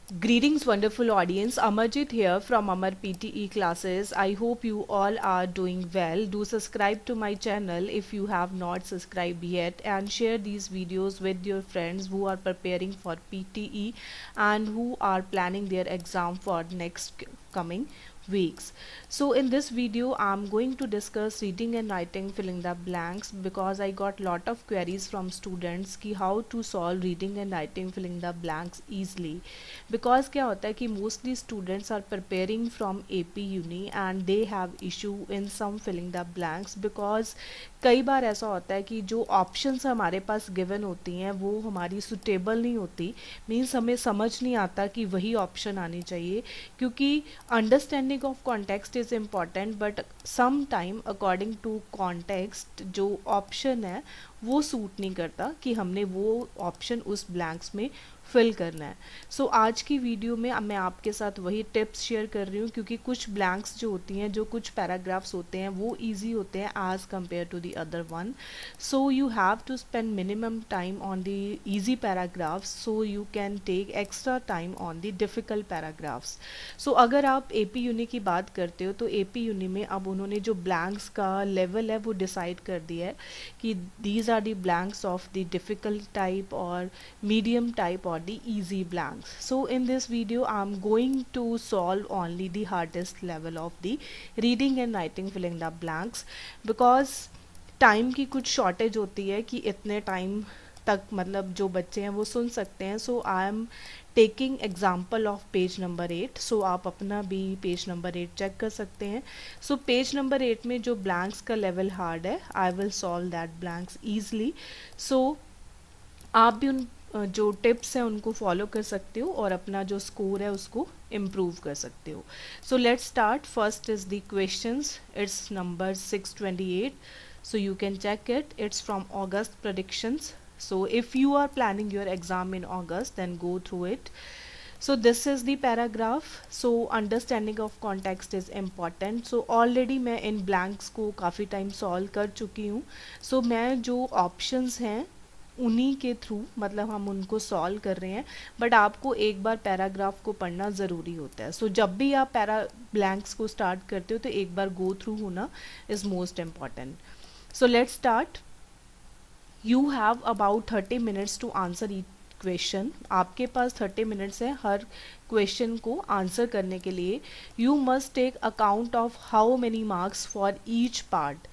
Greetings, wonderful audience. Amarjit here from Amar PTE classes. I hope you all are doing well. Do subscribe to my channel if you have not subscribed yet, and share these videos with your friends who are preparing for PTE and who are planning their exam for next coming weeks. So in this video I'm going to discuss reading and writing filling the blanks, because I got lot of queries from students कि how to solve reading and writing filling the blanks easily. Because क्या होता है कि mostly students are preparing from AP Uni and they have issue in some filling the blanks, because कई बार ऐसा होता है कि जो ऑप्शंस हमारे पास गिवन होती हैं वो हमारी सुटेबल नहीं होती, मीन्स हमें समझ नहीं आता कि वही ऑप्शन आनी चाहिए, क्योंकि understanding of context is important, but some time according to context जो ऑप्शन है वो सूट नहीं करता कि हमने वो ऑप्शन उस ब्लैंक्स में फिल करना है. सो आज की वीडियो में मैं आपके साथ वही टिप्स शेयर कर रही हूँ, क्योंकि कुछ ब्लैंक्स जो होती हैं, जो कुछ पैराग्राफ्स होते हैं वो इजी होते हैं as compare to the other one. So you have to spend minimum time on the easy paragraphs, so you can take extra time on the difficult paragraphs. So अगर आप AP यूनि की बात करते हो तो AP uni में अब उन्होंने जो ब्लैंक्स का लेवल है वो डिसाइड कर दिया है कि these are the blanks of the difficult type और medium type or the easy blanks. So in this video I'm going to solve only the hardest level of the reading and writing filling the blanks, because time की कुछ shortage होती है कि इतने time तक मतलब जो बच्चे हैं वो सुन सकते हैं. So I am taking example of page number 8. So आप अपना भी पेज नंबर 8 चेक कर सकते हैं. सो पेज नंबर 8 में जो ब्लैंक्स का लेवल हार्ड है, I will solve that blanks easily. So आप भी उन जो टिप्स हैं उनको फॉलो कर सकते हो और अपना जो स्कोर है उसको इम्प्रूव कर सकते हो. So let's start. First is the questions. It's number 628. So you can check it. It's from August predictions. So if you are planning your exam in August, then go through it. So this is the paragraph. So understanding of context is important. So already मैं इन blanks को काफ़ी time solve कर चुकी हूँ. So मैं जो options हैं उन्हीं के थ्रू मतलब हम उनको सॉल्व कर रहे हैं, बट आपको एक बार पैराग्राफ को पढ़ना ज़रूरी होता है. सो जब भी आप ब्लैंक्स को स्टार्ट करते हो तो एक बार गो थ्रू होना is most important. So let's start. You have about 30 minutes to answer each question. आपके पास 30 minutes है हर क्वेश्चन को आंसर करने के लिए. You must take account of how many marks for each part.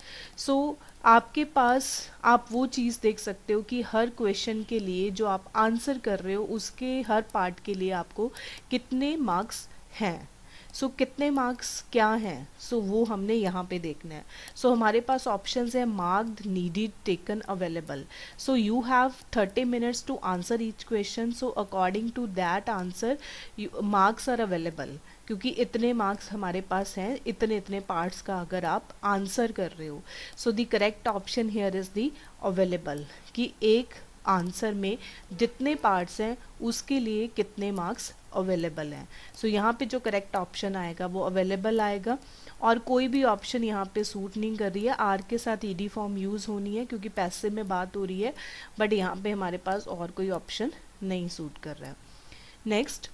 So आपके पास आप वो चीज़ देख सकते हो कि हर क्वेश्चन के लिए जो आप आंसर कर रहे हो उसके हर पार्ट के लिए आपको कितने मार्क्स हैं. सो कितने मार्क्स क्या हैं, सो वो हमने यहाँ पे देखना है. सो हमारे पास ऑप्शंस है marked, needed, taken, available. So you have 30 minutes to answer each question. So according to that answer marks are available, क्योंकि इतने मार्क्स हमारे पास हैं इतने इतने पार्ट्स का अगर आप आंसर कर रहे हो. So the correct option here is the available, कि एक आंसर में जितने पार्ट्स हैं उसके लिए कितने मार्क्स अवेलेबल हैं. सो यहाँ पे जो करेक्ट ऑप्शन आएगा वो अवेलेबल आएगा, और कोई भी ऑप्शन यहाँ पे सूट नहीं कर रही है. आर के साथ ईडी फॉर्म यूज़ होनी है क्योंकि पैसे में बात हो रही है, बट यहाँ पे हमारे पास और कोई ऑप्शन नहीं सूट कर रहा है. Next,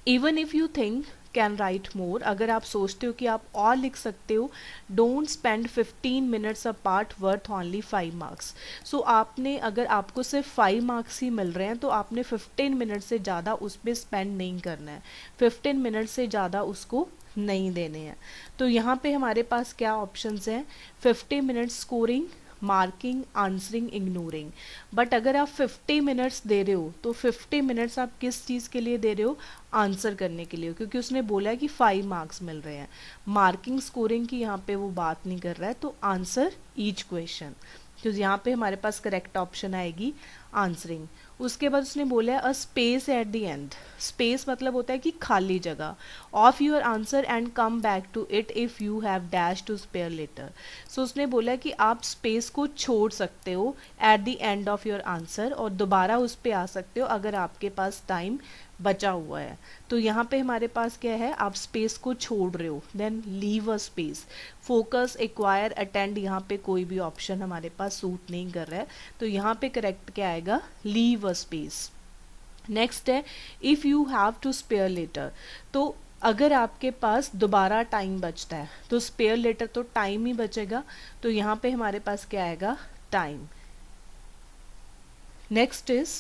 even if you think can write more, अगर आप सोचते हो कि आप और लिख सकते हो, don't spend 15 minutes a part worth only 5 marks. सो आपने अगर आपको सिर्फ 5 marks ही मिल रहे हैं तो आपने 15 minutes से ज़्यादा उस पर स्पेंड नहीं करना है, 15 minutes से ज़्यादा उसको नहीं देने हैं. तो यहाँ पे हमारे पास क्या ऑप्शंस हैं, 50 minutes scoring, marking, answering, ignoring. But अगर आप 50 minutes दे रहे हो तो 50 minutes आप किस चीज़ के लिए दे रहे हो, आंसर करने के लिए, क्योंकि उसने बोला है कि 5 marks मिल रहे हैं. मार्किंग, स्कोरिंग की यहाँ पे वो बात नहीं कर रहा है, तो आंसर ईच क्वेश्चन. तो यहाँ पे हमारे पास करेक्ट ऑप्शन आएगी आंसरिंग. उसके बाद उसने बोला है a space at the end. Space मतलब होता है कि खाली जगह. Of your answer and come back to it if you have dash to spare letter. So उसने बोला कि आप स्पेस को छोड़ सकते हो at the end of your answer और दोबारा उस पर आ सकते हो अगर आपके पास टाइम बचा हुआ है. तो यहाँ पे हमारे पास क्या है, आप स्पेस को छोड़ रहे हो, then leave a space. Focus, acquire, attend, यहाँ पे कोई भी ऑप्शन हमारे पास सूट नहीं कर रहा है, तो यहाँ पे करेक्ट क्या आएगा, लीव अ स्पेस. नेक्स्ट है if you have to spare letter, तो अगर आपके पास दोबारा टाइम बचता है तो स्पेयर लेटर तो टाइम ही बचेगा, तो यहाँ पे हमारे पास क्या आएगा, time. Next is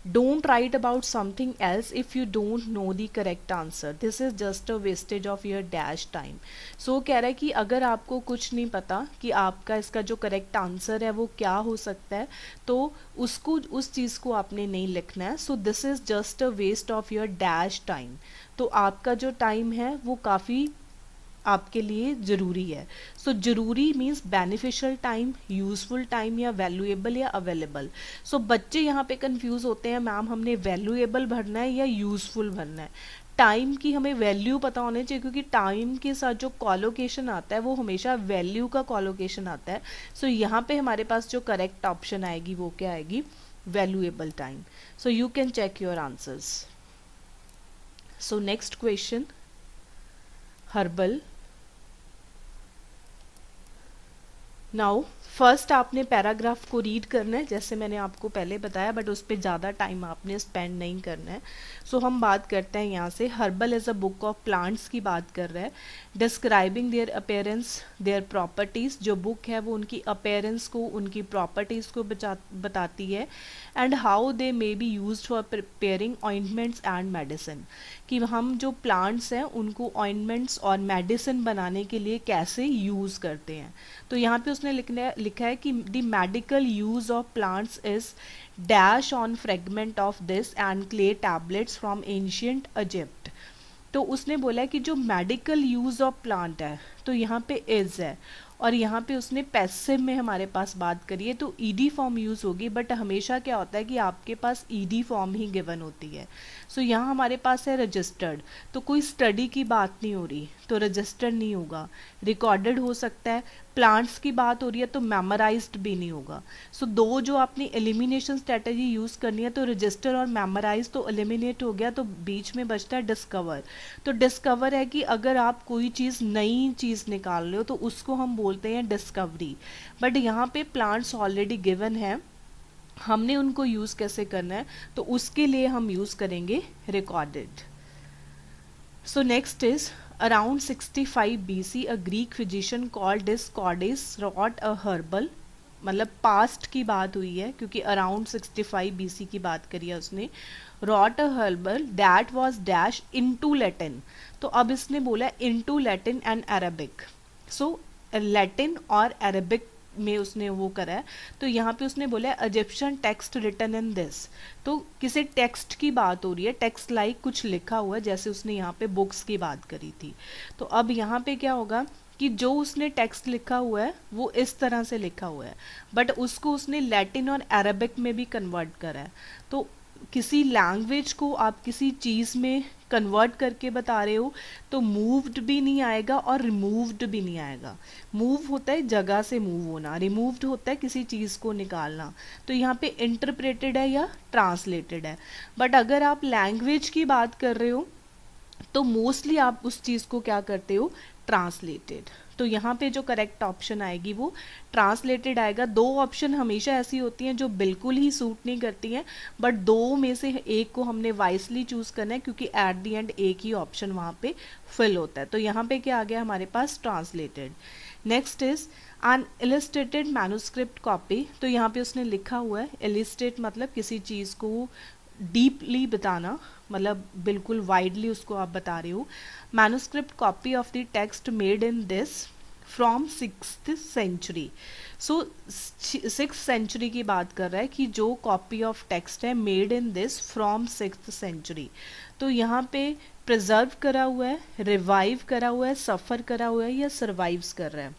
don't write about something else if you don't know the correct answer, this is just a wastage of your dash time। so कह रहा है कि अगर आपको कुछ नहीं पता कि आपका इसका जो करेक्ट आंसर है वो क्या हो सकता है, तो उसको उस चीज़ को आपने नहीं लिखना है। So this is just a waste of your dash time, तो आपका जो टाइम है वो काफ़ी आपके लिए ज़रूरी है। सो ज़रूरी means beneficial time, useful time, या वैल्यूएबल या अवेलेबल। सो बच्चे यहाँ पे कंफ्यूज होते हैं, मैम हमने वैल्यूएबल भरना है या यूज़फुल भरना है। टाइम की हमें वैल्यू पता होनी चाहिए, क्योंकि टाइम के साथ जो कॉलोकेशन आता है वो हमेशा वैल्यू का कॉलोकेशन आता है। सो यहाँ पे हमारे पास जो करेक्ट ऑप्शन आएगी वो क्या आएगी, valuable time. So you can check your answers. So next question, herbal. Now first आपने पैराग्राफ को रीड करना है, जैसे मैंने आपको पहले बताया, बट उस पर ज़्यादा टाइम आपने स्पेंड नहीं करना है। सो हम बात करते हैं यहाँ से, herbal as a book of plants की बात कर रहा है, describing their appearance their properties. जो बुक है वो उनकी अपेयरेंस को, उनकी प्रॉपर्टीज़ को बताती है। And how they may be used for preparing ointments and medicine, कि हम जो प्लांट्स हैं उनको ऑइंटमेंट्स और मेडिसिन बनाने के लिए कैसे यूज़ करते हैं। तो यहाँ पे उसने लिखा है कि the medical use of plants is dash on fragment of this and clay tablets from ancient Egypt. तो उसने बोला है कि जो मेडिकल यूज ऑफ प्लांट है, तो यहाँ पे इज है, और यहाँ पे उसने पैसिव में हमारे पास बात करी है, तो ईडी फॉर्म यूज़ होगी। बट हमेशा क्या होता है कि आपके पास ईडी फॉर्म ही गिवन होती है। सो यहाँ हमारे पास है रजिस्टर्ड, तो कोई स्टडी की बात नहीं हो रही तो रजिस्टर्ड नहीं होगा, रिकॉर्डेड हो सकता है। प्लांट्स की बात हो रही है तो मेमोराइज्ड भी नहीं होगा। सो दो जो आपने एलिमिनेशन स्ट्रेटजी यूज़ करनी है, तो रजिस्टर और मेमोराइज तो एलिमिनेट हो गया, तो बीच में बचता है डिस्कवर। तो डिस्कवर है कि अगर आप कोई चीज़, नई चीज़ निकाल रहे हो तो उसको हम बोलते हैं डिस्कवरी। बट यहाँ पे प्लांट्स ऑलरेडी गिवन है, हमने उनको यूज़ कैसे करना है, तो उसके लिए हम यूज़ करेंगे recorded. So next is around 65 BC a Greek physician called Dioscorides wrote a herbal, मतलब पास्ट की बात हुई है क्योंकि अराउंड 65 BC की बात करी है उसने। Rot a herbal that was dash into Latin, तो अब इसने बोला into Latin and Arabic. So Latin और अरेबिक में उसने वो करा है, तो यहाँ पे उसने बोला Egyptian text written in this, तो किसी टेक्स्ट की बात हो रही है, टेक्स्ट लाइक कुछ लिखा हुआ है, जैसे उसने यहाँ पे बुक्स की बात करी थी। तो अब यहाँ पे क्या होगा कि जो उसने टेक्स्ट लिखा हुआ है वो इस तरह से लिखा हुआ है, बट उसको उसने लैटिन और अरेबिक में भी कन्वर्ट करा है। तो किसी लैंग्वेज को आप किसी चीज़ में कन्वर्ट करके बता रहे हो तो मूव्ड भी नहीं आएगा और रिमूव्ड भी नहीं आएगा। मूव होता है जगह से मूव होना, रिमूव्ड होता है किसी चीज़ को निकालना। तो यहाँ पे इंटरप्रेटेड है या ट्रांसलेटेड है। बट अगर आप लैंग्वेज की बात कर रहे हो तो मोस्टली आप उस चीज़ को क्या करते हो, ट्रांसलेटेड। तो यहाँ पे जो करेक्ट ऑप्शन आएगी वो ट्रांसलेटेड आएगा। दो ऑप्शन हमेशा ऐसी होती हैं जो बिल्कुल ही सूट नहीं करती हैं, बट दो में से एक को हमने वाइसली चूज़ करना है क्योंकि एट द एंड एक ही ऑप्शन वहाँ पे फिल होता है। तो यहाँ पे क्या आ गया हमारे पास, translated. Next is an illustrated manuscript copy, तो यहाँ पे उसने लिखा हुआ है, इलिस्ट्रेट मतलब किसी चीज़ को डीपली बताना, मतलब बिल्कुल वाइडली उसको आप बता रहे हो। Manuscript copy of the text made in this from 6th century. So 6th century की बात कर रहा है कि जो कॉपी ऑफ टेक्स्ट है made in this from 6th century. तो यहाँ पे प्रिजर्व करा हुआ है, रिवाइव करा हुआ है, सफ़र करा हुआ है या सर्वाइव्स कर रहा है।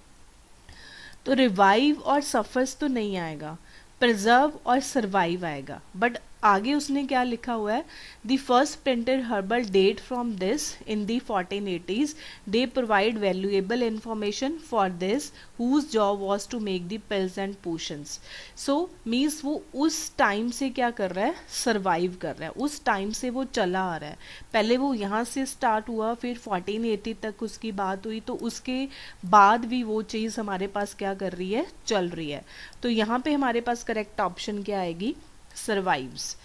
तो रिवाइव और सफ़र्स तो नहीं आएगा, प्रिजर्व और सर्वाइव आएगा। बट आगे उसने क्या लिखा हुआ है, the first printed herbal date from this in the 1480s, they provide valuable information for this whose job was to make the pills and potions. So means वो उस टाइम से क्या कर रहा है, सर्वाइव कर रहा है, उस टाइम से वो चला आ रहा है। पहले वो यहाँ से स्टार्ट हुआ, फिर 1480 तक उसकी बात हुई, तो उसके बाद भी वो चीज़ हमारे पास क्या कर रही है, चल रही है। तो यहाँ पे हमारे पास करेक्ट ऑप्शन क्या आएगी, survives.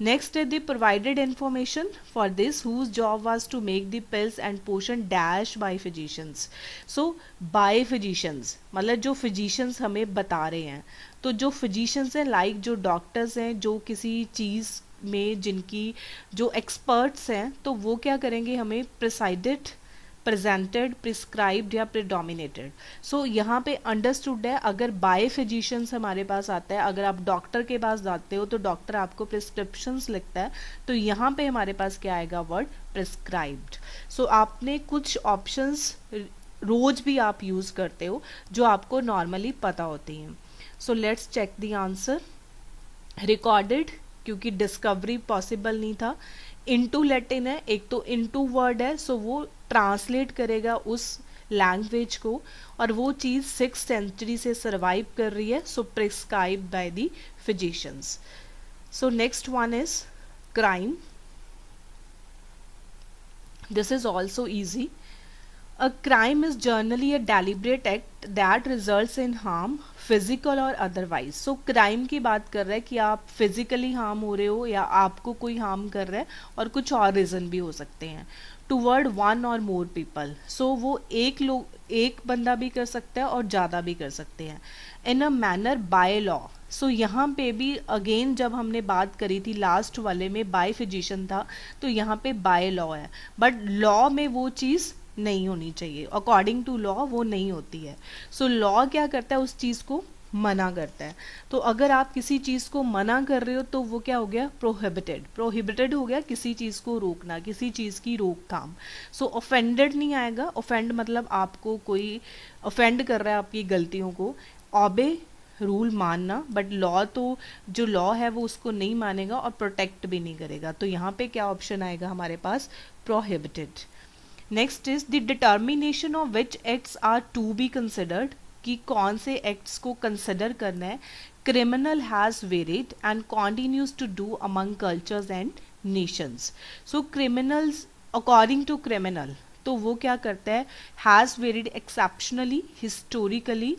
Next, they provided information for this whose job was to make the pills and potion dash by physicians. So by physicians मतलब जो physicians हमें बता रहे हैं, तो जो physicians हैं like जो doctors हैं, जो किसी चीज़ में जिनकी जो experts हैं, तो वो क्या करेंगे, हमें presided, प्रेजेंटेड, प्रिस्क्राइब्ड या प्रिडोमिनेटेड. सो यहाँ पे अंडरस्टूड है. अगर बाय फिजिशियंस हमारे पास आता है, अगर आप डॉक्टर के पास जाते हो तो डॉक्टर आपको प्रिस्क्रिप्शंस लिखता है, तो यहाँ पे हमारे पास क्या आएगा, वर्ड प्रिस्क्राइब्ड. सो आपने कुछ ऑप्शंस रोज भी आप यूज करते हो जो आपको नॉर्मली पता होती हैं. So let's check the answer. Recorded, क्योंकि डिस्कवरी पॉसिबल नहीं था. इनटू लैटिन है, एक तो इनटू वर्ड है, सो वो ट्रांसलेट करेगा उस लैंग्वेज को, और वो चीज़ 6th सेंचुरी से सर्वाइव कर रही है. So prescribe by the physicians. So next one is crime. This is also easy. A crime is generally a deliberate act that results in harm, physical or otherwise. So crime की बात कर रहा है कि आप physically harm हो रहे हो या आपको कोई harm कर रहा है, और कुछ और reason भी हो सकते हैं. Toward one or more people. So वो एक बंदा भी कर सकता है और ज़्यादा भी कर सकते हैं. In a manner by law. सो यहाँ पे भी अगेन जब हमने बात करी थी लास्ट वाले में बाय फिजिशियन था, तो यहाँ पे बाय लॉ है, बट लॉ में वो चीज़ नहीं होनी चाहिए. अकॉर्डिंग टू लॉ वो नहीं होती है. सो लॉ क्या करता है, उस चीज़ को मना करता है. तो अगर आप किसी चीज़ को मना कर रहे हो तो वो क्या हो गया, प्रोहिबिटेड. प्रोहिबिटेड हो गया किसी चीज़ को रोकना, किसी चीज़ की रोकथाम. सो ऑफेंडेड नहीं आएगा. ऑफेंड मतलब आपको कोई ऑफेंड कर रहा है आपकी गलतियों को. ऑबे, रूल मानना, बट लॉ तो जो लॉ है वो उसको नहीं मानेगा और प्रोटेक्ट भी नहीं करेगा. तो यहाँ पे क्या ऑप्शन आएगा हमारे पास, prohibited. Next is the determination of which acts are to be considered, कि कौन से एक्ट्स को कंसिडर करना है. Criminal has varied and continues to do among cultures and nations. So criminals, according to criminal, तो वो क्या करता है, has varied exceptionally, historically,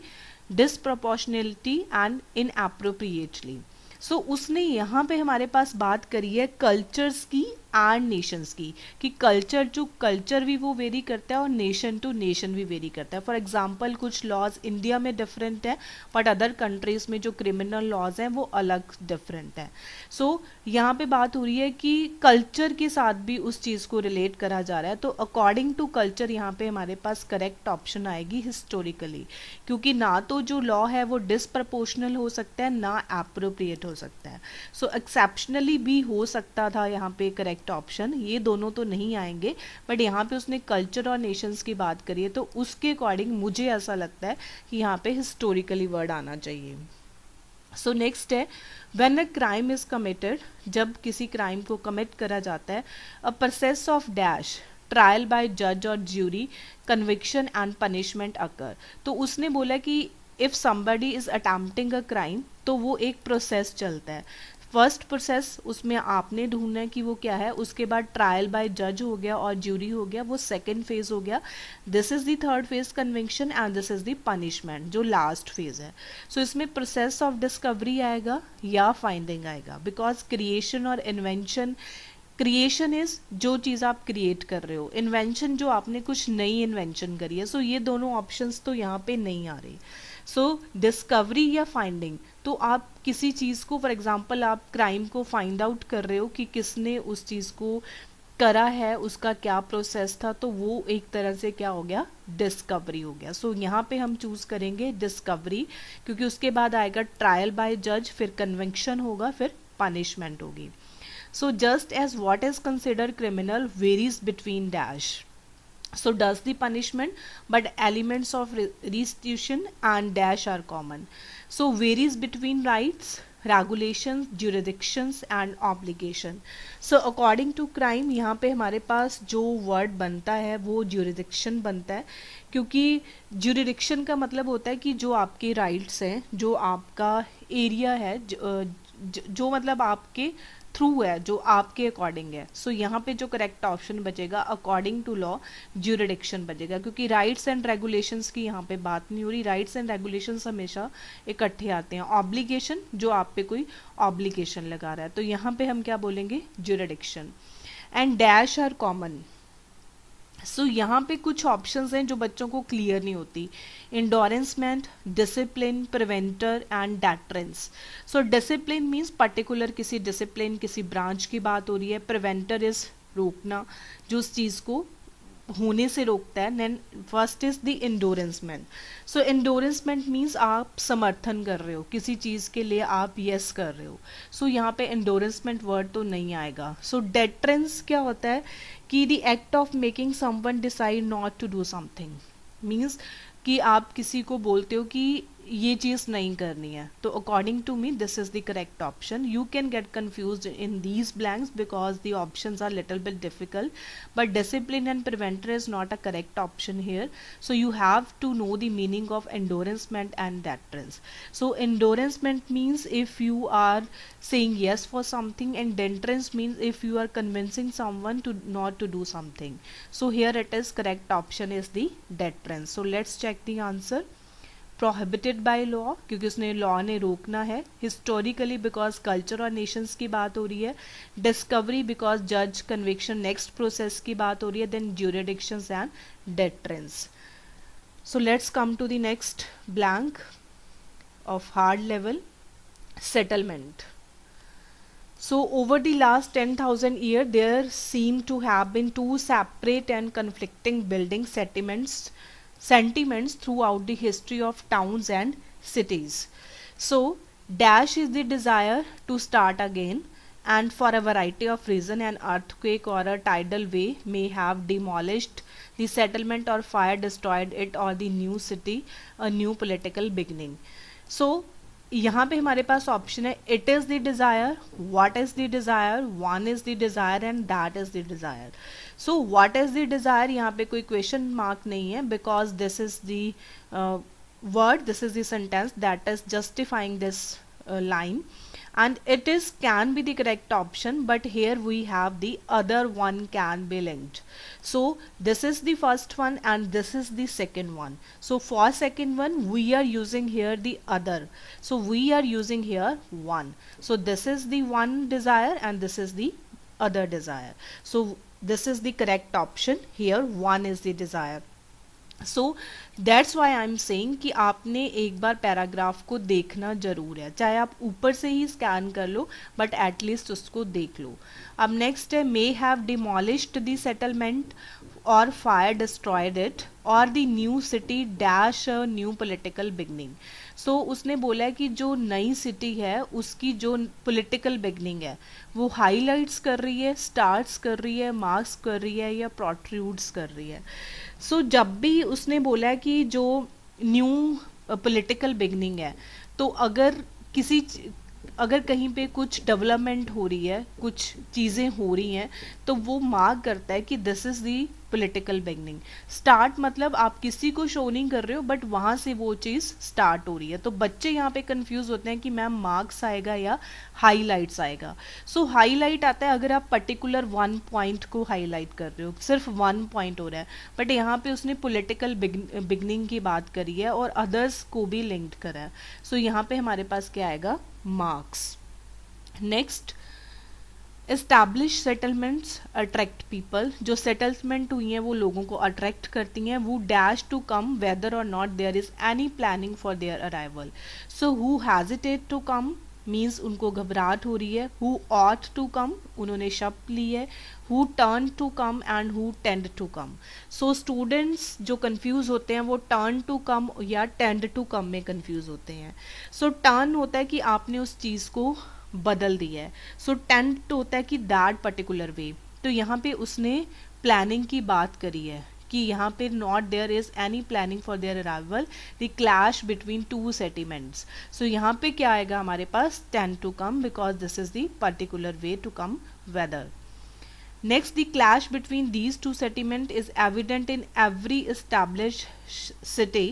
disproportionality and inappropriately. So उसने यहाँ पे हमारे पास बात करी है कल्चर्स की एंड नेशंस की, कि कल्चर जो कल्चर भी वो वेरी करता है और नेशन टू नेशन भी वेरी करता है. फॉर एग्जांपल कुछ लॉज इंडिया में डिफरेंट है, बट अदर कंट्रीज में जो क्रिमिनल लॉज हैं वो अलग डिफरेंट है. सो यहाँ पे बात हो रही है कि कल्चर के साथ भी उस चीज़ को रिलेट करा जा रहा है. तो अकॉर्डिंग टू कल्चर यहाँ पे हमारे पास करेक्ट ऑप्शन आएगी हिस्टोरिकली, क्योंकि ना तो जो लॉ है वो डिसप्रपोर्शनल हो सकता है, ना एप्रोप्रिएट हो सकता है. सो एक्सेप्शनली भी हो सकता था यहाँ पे करेक्ट ऑप्शन. ये दोनों तो नहीं आएंगे, बट यहाँ पे उसने कल्चर और नेशंस की बात करी है, तो उसके अकॉर्डिंग मुझे ऐसा लगता है कि यहाँ पे हिस्टोरिकली वर्ड आना चाहिए. सो नेक्स्ट है when a crime is committed, जब किसी क्राइम को कमिट करा जाता है, a process of dash, trial by जज और ज्यूरी, कन्विक्शन एंड पनिशमेंट अकर. तो उसने बोला कि if somebody is attempting a crime, तो वो एक प्रोसेस चलता है. फर्स्ट प्रोसेस उसमें आपने ढूंढना है कि वो क्या है, उसके बाद ट्रायल बाय जज हो गया और ज्यूरी हो गया, वो सेकंड फेज हो गया. This is the third phase conviction and this is the punishment, जो लास्ट फेज है. सो इसमें प्रोसेस ऑफ डिस्कवरी आएगा या फाइंडिंग आएगा, बिकॉज क्रिएशन और इन्वेंशन, क्रिएशन इज जो चीज़ आप क्रिएट कर रहे हो, इन्वेंशन जो आपने कुछ नई इन्वेंशन करी है. सो ये दोनों ऑप्शंस तो यहाँ पे नहीं आ रही. सो डिस्कवरी या फाइंडिंग, तो आप किसी चीज़ को, फॉर एग्जांपल आप क्राइम को फाइंड आउट कर रहे हो कि किसने उस चीज़ को करा है, उसका क्या प्रोसेस था, तो वो एक तरह से क्या हो गया, डिस्कवरी हो गया. सो यहाँ पे हम चूज़ करेंगे डिस्कवरी, क्योंकि उसके बाद आएगा ट्रायल बाय जज, फिर कन्विक्शन होगा, फिर पनिशमेंट होगी. So just as what is considered criminal varies between dash, so does the punishment, but elements of restitution and dash are common. So varies between rights, regulations, jurisdictions and obligation. So according to crime, यहाँ पे हमारे पास जो word बनता है वो jurisdiction बनता है, क्योंकि jurisdiction का मतलब होता है कि जो आपके rights हैं, जो आपका area है, जो मतलब आपके थ्रू है, जो आपके अकॉर्डिंग है। सो यहाँ पे जो करेक्ट ऑप्शन बचेगा अकॉर्डिंग टू लॉ ज्यूरिडिक्शन बचेगा, क्योंकि राइट्स एंड रेगुलेशंस की यहाँ पे बात नहीं हो रही। राइट्स एंड रेगुलेशंस हमेशा इकट्ठे आते हैं। ऑब्लिगेशन, जो आप पे कोई ऑब्लिगेशन लगा रहा है, तो यहाँ पे हम क्या बोलेंगे, jurisdiction. And dash are common. So यहाँ पे कुछ ऑप्शंस हैं जो बच्चों को क्लियर नहीं होती। Endorsement, discipline, preventer and deterrence. So discipline means particular किसी डिसिप्लिन, किसी ब्रांच की बात हो रही है। प्रिवेंटर इज रोकना, जो उस चीज़ को होने से रोकता है। Then first is the endorsement. So endorsement means आप समर्थन कर रहे हो किसी चीज़ के लिए, आप यस कर रहे हो। सो यहाँ पे इंडोरेंसमेंट वर्ड तो नहीं आएगा। सो डेटरेंस क्या होता है कि the act of making someone decide not to do something, means कि आप किसी को बोलते हो कि ये चीज़ नहीं करनी है। तो according to me this is the correct option. You can get confused in these blanks because the options are little bit difficult, but discipline and preventer is not a correct option here. So you have to know the meaning of endorsement and deterrence. So endorsement means if you are saying yes for something, and deterrence means if you are convincing someone to not to do something. So here it is, correct option is the deterrence. So let's check the answer. Prohibited by law, क्योंकि उसने law ने रोकना है। Historically because culture और nations की बात हो रही है। डिस्कवरी बिकॉज जज कन्विक्शन नेक्स्ट प्रोसेस की बात हो रही है। Then jurisdictions and deterrence. So let's come to the next blank of hard level, settlement. So over the last 10,000 years, there seem to have been two separate and conflicting building sentiments throughout the history of towns and cities. So dash is the desire to start again, and for a variety of reason an earthquake or a tidal wave may have demolished the settlement or fire destroyed it or the new city, a new political beginning. So यहाँ पे हमारे पास option है it is the desire, what is the desire, one is the desire and that is the desire. So what is the desire, यहाँ पे कोई question mark नहीं है because this is the word, this is the sentence that is justifying this line, and it is can be the correct option, but here we have the other one can be linked. So this is the first one and this is the second one. So for second one we are using here the other, so we are using here one. So this is the one desire and this is the other desire. So this is the correct option here, one is the desire. So that's why I am saying कि आपने एक बार paragraph को देखना ज़रूर है, चाहे आप ऊपर से ही स्कैन कर लो बट एटलीस्ट उसको देख लो. अब नेक्स्ट है may have demolished the settlement और फायर डिस्ट्रॉयड इट और the new city dash a new political beginning. So उसने बोला है कि जो नई सिटी है उसकी जो पॉलिटिकल बिगनिंग है वो हाईलाइट्स कर रही है, स्टार्ट्स कर रही है, मार्क्स कर रही है या प्रोट्रूड्स कर रही है. सो जब भी उसने बोला कि जो न्यू पॉलिटिकल बिगनिंग है, तो अगर कहीं पे कुछ डेवलपमेंट हो रही है, कुछ चीज़ें हो रही हैं, तो वो मार्क करता है कि this is the political beginning. Start मतलब आप किसी को शो नहीं कर रहे हो बट वहाँ से वो चीज़ स्टार्ट हो रही है. तो बच्चे यहाँ पे कंफ्यूज होते हैं कि मैम मार्क्स आएगा या हाईलाइट्स आएगा. सो हाईलाइट आता है अगर आप पर्टिकुलर वन पॉइंट को हाईलाइट कर रहे हो, सिर्फ वन पॉइंट हो रहा है, बट यहाँ पे उसने पॉलिटिकल बिगनिंग की बात करी है और अदर्स को भी लिंक्ड करा है. सो यहाँ पे हमारे पास क्या आएगा, marks. Next, establish settlements attract people. जो सेटलमेंट हुई हैं वो लोगों को अट्रैक्ट करती हैं. वो डैश टू कम वेदर और not there is any planning for their arrival. So who hesitate to come means उनको घबराहट हो रही है. हु ऑट टू कम, उन्होंने शब्द ली है. Who turn to come and who tend to come. So students जो कंफ्यूज होते हैं वो टर्न टू कम या टेंड टू कम में कंफ्यूज होते हैं. सो टर्न होता है कि आपने उस चीज़ को बदल दिया है. सो टेंट होता है कि दैट पर्टिकुलर वे. तो यहाँ पे उसने प्लानिंग की बात करी है कि यहाँ पे not there is any planning for their arrival, the clash between two settlements. So यहाँ पे क्या आएगा हमारे पास, tend to come because this is the particular way to come whether. Next, the clash between these two settlements is evident in every established city.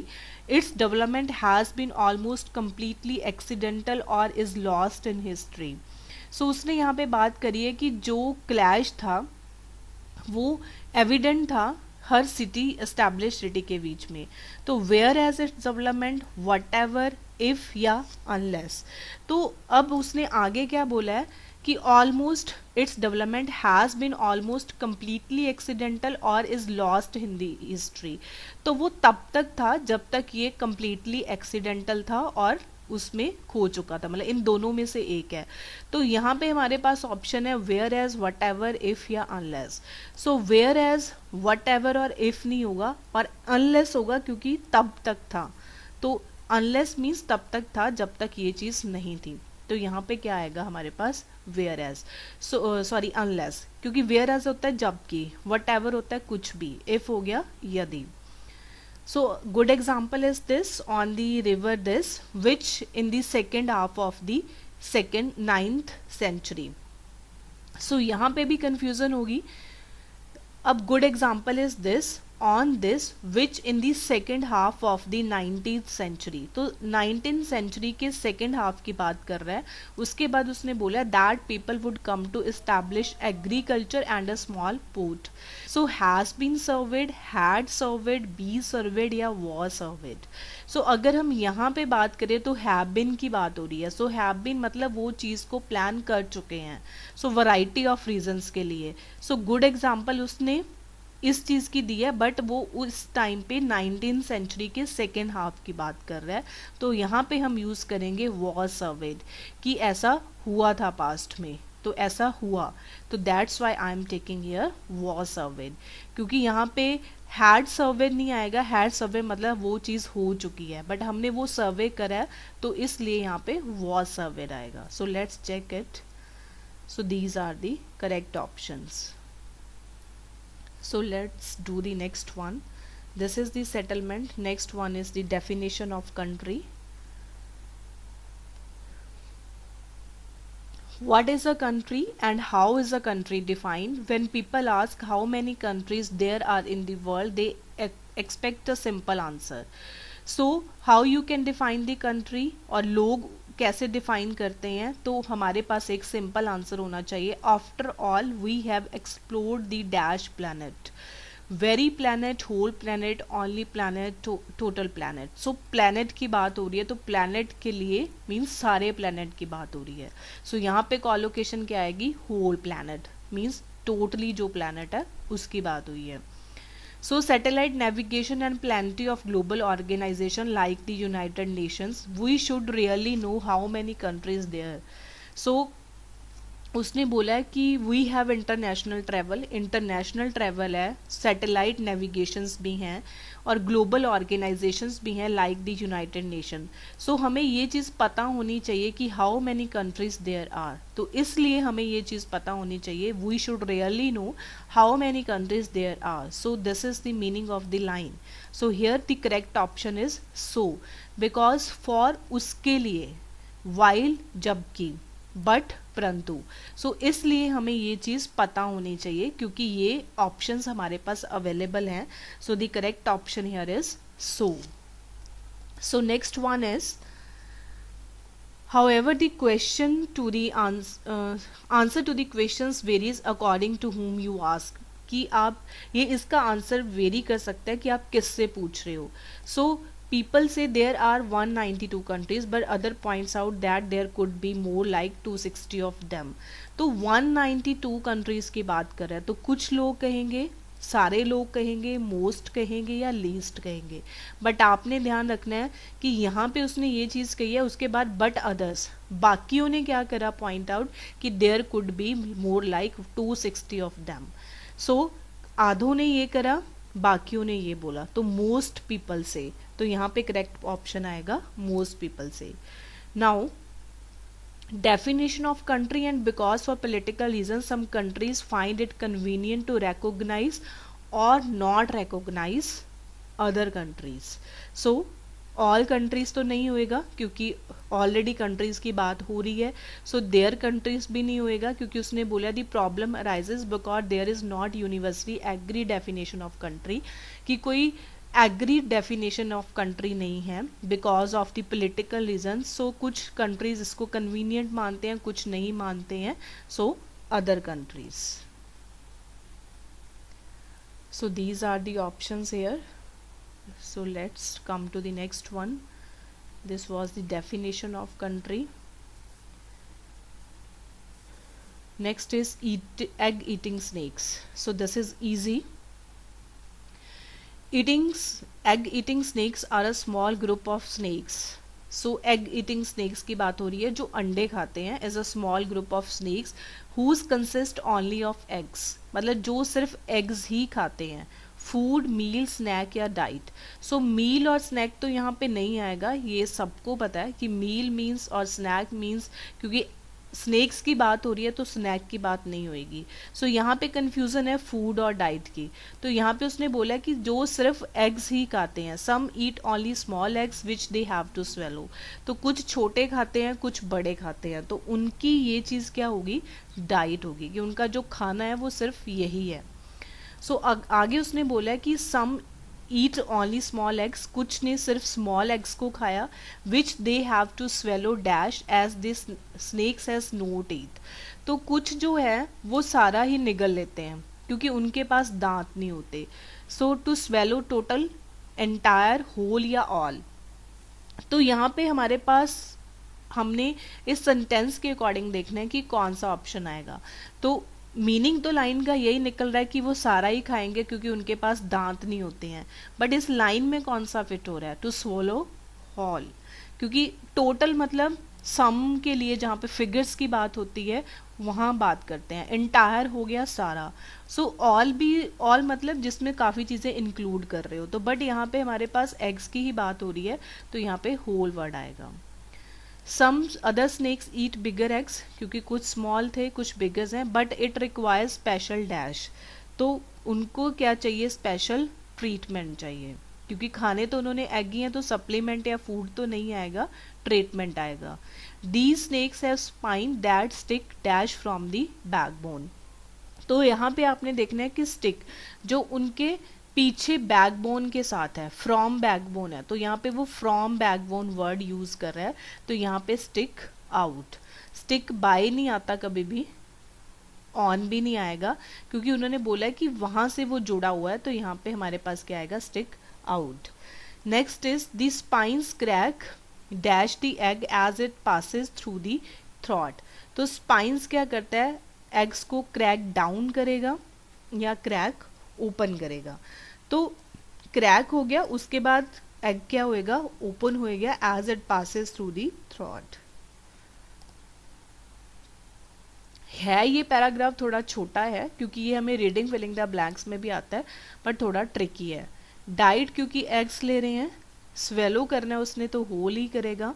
Its development has been almost completely accidental or is lost in history. सो उसने यहाँ पे बात करी है कि जो clash था वो एविडेंट था हर सिटी एस्टैब्लिश सिटी के बीच में। तो whereas its development whatever if या अनलेस। तो अब उसने आगे क्या बोला है कि almost its development has been almost completely accidental और is lost in the history. तो वो तब तक था जब तक ये कम्प्लीटली एक्सीडेंटल था और उसमें खो चुका था, मतलब इन दोनों में से एक है। तो यहाँ पे हमारे पास ऑप्शन है whereas whatever if या unless. So whereas whatever और इफ नहीं होगा और अनलेस होगा क्योंकि तब तक था। तो अनलेस मीन्स तब तक था जब तक ये चीज़ नहीं थी। तो यहाँ पे क्या आएगा हमारे पास वेयर एज, सॉरी अनलेस, क्योंकि वेयर एज होता है जबकि, वट एवर होता है कुछ भी, इफ हो गया यदि। So good example is this on the river this which in the second half of the second 9th century. So यहाँ पे भी confusion होगी। अब good example is this on this which in the second half of the 19th century। तो 19th century के second half की बात कर रहा है। उसके बाद उसने बोला that people would come to establish agriculture and a small port। So has been surveyed, had surveyed, be surveyed या was surveyed। So अगर हम यहाँ पे बात करें तो have been की बात हो रही है। So have been मतलब वो चीज़ को प्लान कर चुके हैं। So variety of reasons के लिए। So good example उसने इस चीज़ की दी है, बट वो उस टाइम पे 19th सेंचुरी के सेकेंड हाफ की बात कर रहा है। तो यहाँ पे हम यूज़ करेंगे वॉज सर्वेड कि ऐसा हुआ था पास्ट में, तो ऐसा हुआ। तो that's why I am taking here was served, क्योंकि यहाँ पे हैड सर्वेड नहीं आएगा। हैड सर्वे मतलब वो चीज़ हो चुकी है, बट हमने वो सर्वे करा है तो इसलिए यहाँ पे वॉज सर्वेड आएगा। So let's check it. So these are the correct options. So let's do the next one. This is the settlement. Next one is the definition of country. What is a country and how is a country defined? When people ask how many countries there are in the world, they expect a simple answer. So how you can define the country और लोग कैसे define करते हैं, तो हमारे पास एक simple answer होना चाहिए। After all we have explored the dash planet, very planet, whole planet, only planet, total planet. So planet की बात हो रही है तो प्लैनेट के लिए मीन्स सारे प्लैनेट की बात हो रही है। सो यहाँ पे कॉलोकेशन क्या आएगी, होल प्लैनेट मीन्स टोटली जो प्लैनेट है उसकी बात हुई है। So satellite navigation and plenty of global organization like the United Nations, we should really know how many countries there. So उसने बोला है कि वी हैव इंटरनेशनल ट्रैवल है, सैटेलाइट नेविगेशंस भी हैं और ग्लोबल ऑर्गेनाइजेशंस भी हैं like the United Nation. So हमें ये चीज़ पता होनी चाहिए कि how many countries there are. तो इसलिए हमें ये चीज़ पता होनी चाहिए, we should really know how many countries there are. So this is the meaning of the line. So here the correct option is so, because for उसके लिए, वाइल जबकि, बट परंतु। सो इसलिए हमें ये चीज़ पता होनी चाहिए क्योंकि ये ऑप्शंस हमारे पास अवेलेबल हैं। So the correct option here is so. So next one is however the question to the answer to the questions varies according to whom you ask, कि आप ये इसका आंसर वेरी कर सकता है कि आप किससे पूछ रहे हो। सो people say there are 192 countries but other points out that there could be more like 260 of them। तो 192 countries की बात कर रहे हैं, तो कुछ लोग कहेंगे, सारे लोग कहेंगे, मोस्ट कहेंगे या लीस्ट कहेंगे। बट आपने ध्यान रखना है कि यहाँ पे उसने ये चीज़ कही है, उसके बाद बट अदर्स, बाकियों ने क्या करा, पॉइंट आउट कि there could be more like 260 of them. So आधों ने ये करा, बाकियों ने ये बोला, तो मोस्ट पीपल से, तो यहाँ पे करेक्ट ऑप्शन आएगा मोस्ट पीपल से। Now definition of country, and because for political reasons some countries find it convenient to recognize or not recognize other countries। so all countries तो नहीं होएगा क्योंकि ऑलरेडी कंट्रीज की बात हो रही है। सो देयर कंट्रीज भी नहीं होएगा क्योंकि उसने बोला the problem arises because there is not universally agree definition of country, कि कोई एग्री डेफिनेशन ऑफ कंट्री नहीं है because of the political reason. So कुछ कंट्रीज इसको कन्वीनियंट मानते हैं, कुछ नहीं मानते हैं. So other countries. So these are the options here. So let's come to the next one. This was the definition of country. Next is egg eating snakes. So this is easy. Egg eating snakes are a small group of snakes. So egg eating snakes की बात हो रही है जो अंडे खाते हैं. is a small group of snakes whose consist only of eggs. मतलब जो सिर्फ eggs ही खाते हैं. फूड, मील, स्नैक या डाइट. सो मील और स्नैक तो यहाँ पे नहीं आएगा, ये सबको पता है कि मील मीन्स और स्नैक मीन्स, क्योंकि स्नैक्स की बात हो रही है तो स्नैक की बात नहीं होएगी. सो यहाँ पे कंफ्यूजन है फूड और डाइट की. तो यहाँ पे उसने बोला कि जो सिर्फ एग्स ही खाते हैं. Some eat only small eggs which they have to swallow. तो कुछ छोटे खाते हैं, कुछ बड़े खाते हैं. तो उनकी ये चीज़ क्या होगी, डाइट होगी, कि उनका जो खाना है वो सिर्फ यही है. सो आगे उसने बोला कि some eat only small eggs, कुछ ने सिर्फ स्मॉल एग्स को खाया. Which they have to swallow dash as this snakes has no teeth. तो कुछ जो है वो सारा ही निगल लेते हैं क्योंकि उनके पास दांत नहीं होते. So to swallow total, entire, whole या ऑल. तो यहाँ पे हमारे पास हमने इस सेंटेंस के अकॉर्डिंग देखना है कि कौन सा ऑप्शन आएगा. तो मीनिंग तो लाइन का यही निकल रहा है कि वो सारा ही खाएंगे क्योंकि उनके पास दांत नहीं होते हैं. बट इस लाइन में कौन सा फिट हो रहा है, टू स्वलो हॉल, क्योंकि टोटल मतलब सम के लिए जहाँ पे फिगर्स की बात होती है वहाँ बात करते हैं. एंटायर हो गया सारा. सो ऑल भी, ऑल मतलब जिसमें काफ़ी चीज़ें इंक्लूड कर रहे हो. तो बट यहाँ पे हमारे पास एग्स की ही बात हो रही है तो यहाँ पे होल वर्ड आएगा. सम अदर स्नेक्स ईट बिगर एग्स, क्योंकि कुछ स्मॉल थे कुछ बिगर्स हैं. But it requires special dash, तो उनको क्या चाहिए, स्पेशल ट्रीटमेंट चाहिए, क्योंकि खाने तो उन्होंने एग ही हैं तो सप्लीमेंट या फूड तो नहीं आएगा, ट्रीटमेंट आएगा. These snakes have spine that stick dash from the backbone. तो यहाँ पे आपने देखना है कि स्टिक जो उनके पीछे बैकबोन के साथ है, फ्रॉम बैकबोन है, तो यहाँ पे वो फ्रॉम बैकबोन वर्ड यूज कर रहा है. तो यहाँ पे स्टिक आउट. स्टिक बाय नहीं आता कभी भी, ऑन भी नहीं आएगा, क्योंकि उन्होंने बोला है कि वहां से वो जुड़ा हुआ है. तो यहाँ पे हमारे पास क्या आएगा, stick out. Next is the spines crack dash the egg as it passes through the throat. तो स्पाइन्स क्या करता है, एग्स को क्रैक डाउन करेगा या क्रैक ओपन करेगा. तो क्रैक हो गया, उसके बाद एग क्या होएगा, ओपन होएगा as it passes through the throat. है ये पैराग्राफ थोड़ा छोटा है क्योंकि ये हमें रीडिंग फिलिंग द ब्लैंक्स में भी आता है, पर थोड़ा ट्रिकी है. डाइट क्योंकि एग्स ले रहे हैं, स्वेलो करना है उसने तो होल ही करेगा.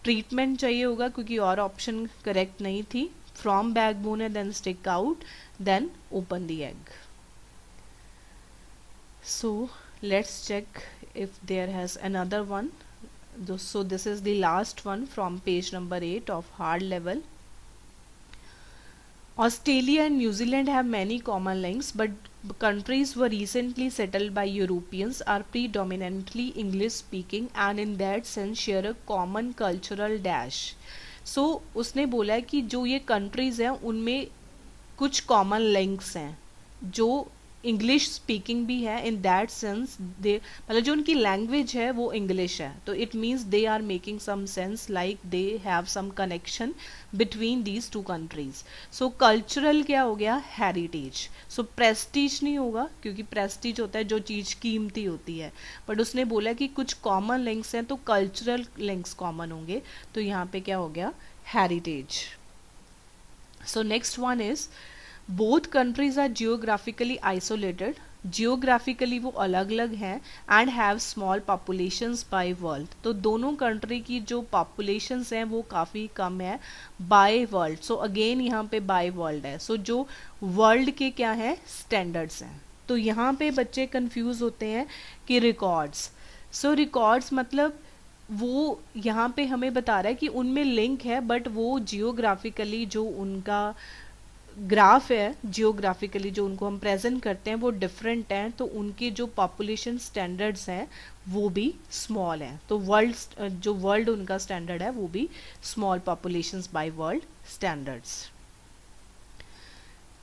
ट्रीटमेंट चाहिए होगा क्योंकि और ऑप्शन करेक्ट नहीं थी. फ्रॉम बैकबोन है, then stick out, then open the egg. So let's check if there has another one. So this is the last one from page number 8 of hard level. Australia and New Zealand have many common links, but countries were recently settled by Europeans, are predominantly English speaking and in that sense share a common cultural dash. So उसने बोला है कि जो ये countries हैं उनमें कुछ common links हैं जो इंग्लिश स्पीकिंग भी है. इन दैट सेंस दे, मतलब जो उनकी लैंग्वेज है वो इंग्लिश है, तो it means they are making some sense, like they have some connection between these two countries. So cultural क्या हो गया, हेरिटेज. सो प्रेस्टीज नहीं होगा क्योंकि प्रेस्टीज होता है जो चीज़ कीमती होती है, बट उसने बोला कि कुछ कॉमन लिंक्स हैं तो कल्चरल लिंक्स कॉमन होंगे. तो यहाँ पे क्या हो गया, heritage. So next one is both countries are geographically isolated. Geographically वो अलग अलग हैं and have small populations by world. तो दोनों कंट्री की जो पॉपुलेशंस हैं वो काफ़ी कम है बाय वर्ल्ड. सो अगेन यहाँ पे बाय वर्ल्ड है. सो जो वर्ल्ड के क्या है, स्टैंडर्ड्स हैं. तो यहाँ पे बच्चे कंफ्यूज होते हैं कि रिकॉर्ड्स. सो रिकॉर्ड्स मतलब वो यहाँ पे हमें बता रहा है कि उनमें लिंक है, बट वो जियोग्राफिकली जो उनका ग्राफ है जियोग्राफिकली जो उनको हम प्रेजेंट करते हैं वो डिफरेंट हैं, तो उनके जो पॉपुलेशन स्टैंडर्ड्स हैं वो भी स्मॉल हैं। तो वर्ल्ड उनका स्टैंडर्ड है वो भी small populations by world standards.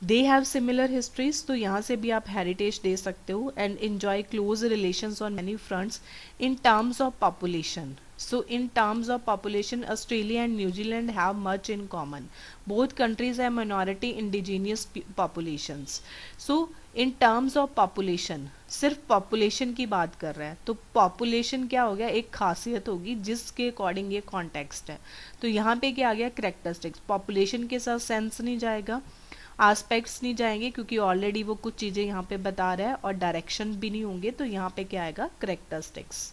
They have similar histories, तो यहाँ से भी आप हेरिटेज दे सकते हो। And enjoy close relations on many fronts in terms of population. So in terms of population, Australia and New Zealand have much in common. Both countries have minority indigenous populations. So in terms of population, सिर्फ population की बात कर रहे हैं, तो population क्या हो गया, एक खासियत होगी जिसके अकॉर्डिंग ये कॉन्टेक्स्ट है। तो यहाँ पे क्या आ गया, करेक्टरिस्टिक्स। population के साथ सेंस नहीं जाएगा, आस्पेक्ट्स नहीं जाएंगे क्योंकि ऑलरेडी वो कुछ चीज़ें यहाँ पे बता रहा है, और डायरेक्शन भी नहीं होंगे, तो यहाँ पे क्या आएगा, characteristics.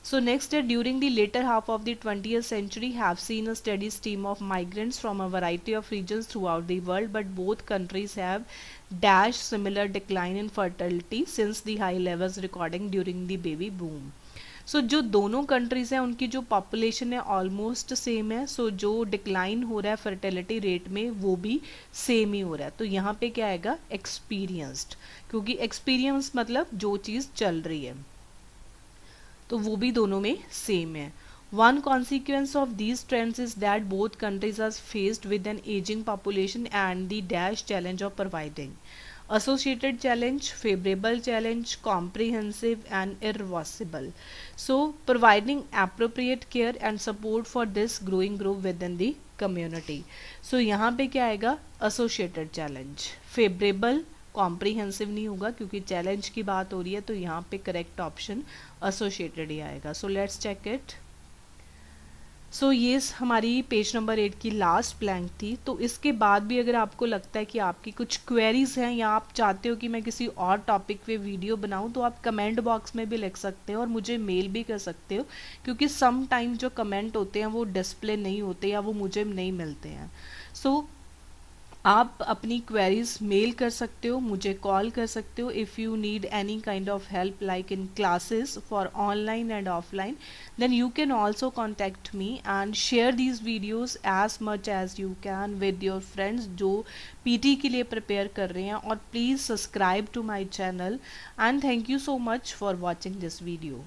So next, during the later half of the 20th century, have seen a steady stream of migrants from a variety of regions throughout the world, but both countries have dash similar decline in fertility since the high levels recording during the baby boom. So जो दोनों countries हैं उनकी जो population है almost same है, सो जो decline हो रहा है फर्टिलिटी रेट में वो भी सेम ही हो रहा है। तो यहाँ पे क्या आएगा, एक्सपीरियंस्ड, क्योंकि एक्सपीरियंस मतलब जो चीज़ चल रही है, तो वो भी दोनों में सेम है। One consequence of these trends is that both countries are faced with an ageing population and the dash challenge of providing associated challenge, favorable challenge, comprehensive and irreversible. So providing appropriate care and support for this growing group within the community. So यहाँ पे क्या आएगा, associated challenge, favorable, comprehensive नहीं होगा क्योंकि challenge की बात हो रही है, तो यहाँ पे करेक्ट ऑप्शन एसोसिएटेड ही आएगा। So let's check it. So ये हमारी पेज नंबर 8 की लास्ट ब्लैंक थी। तो इसके बाद भी अगर आपको लगता है कि आपकी कुछ क्वेरीज हैं या आप चाहते हो कि मैं किसी और टॉपिक पे वीडियो बनाऊं, तो आप कमेंट बॉक्स में भी लिख सकते हो और मुझे मेल भी कर सकते हो, क्योंकि सम टाइम जो कमेंट होते हैं वो डिस्प्ले नहीं होते या वो मुझे नहीं मिलते हैं। सो आप अपनी क्वेरीज मेल कर सकते हो, मुझे कॉल कर सकते हो। If you need any kind of help like in classes for online and offline, then you can also contact me and share these videos as much as you can with your friends जो PT के लिए prepare कर रहे हैं। और please subscribe to my channel and thank you so much for watching this video.